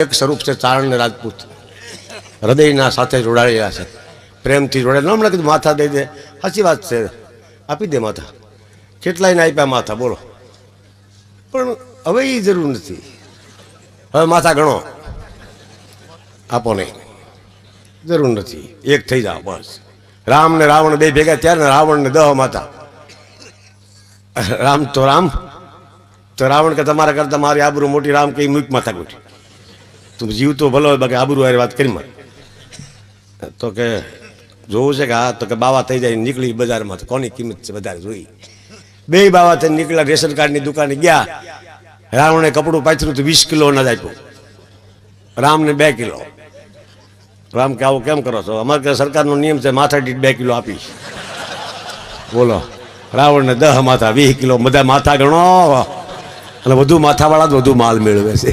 એક સ્વરૂપ છે ચારણ ને રાજપૂત, હૃદયના સાથે જોડાયેલા છે, પ્રેમથી જોડાયેલા. હમણાં કીધું માથા દઈ દે, સાચી વાત છે, આપી દે માથા, કેટલાયને આપ્યા માથા, બોલો. પણ હવે એ જરૂર નથી, હવે માથા ગણો, આપો નહીં, જરૂર નથી, એક થઈ જાઓ બસ. રામ ને રાવણ બે ભેગા ત્યારે રાવણ ને 10 માથા. રામ તો રાવણ કે તમારા કરતા મારી આબરૂ મોટી, રામ કે મૂક માથા ગોઠી, તું જીવ તો ભલો બાકી આબરૂ વાળી વાત કરી. તો કે જોવું છે કે હા, તો કે બાવા થઈ જાય, નીકળી બજારમાં, તો કોની કિંમત છે વધારે જોઈ. બે બાવા થઈને નીકળ્યા, રેશન કાર્ડની દુકાને ગયા. રાવણે કપડું પાથર્યું તો 20 કિલો અનાજ આપ્યું, રામને 2 કિલો. રામ કે આવું કેમ કરો છો? અમારે સરકારનો નિયમ છે માથા દીઠ 2 કિલો આપીશ. બોલો, રાવણને 10 માથા, 20 કિલો, બધા માથા ગણો, અને વધુ માથાવાળા જ વધુ માલ મેળવે છે.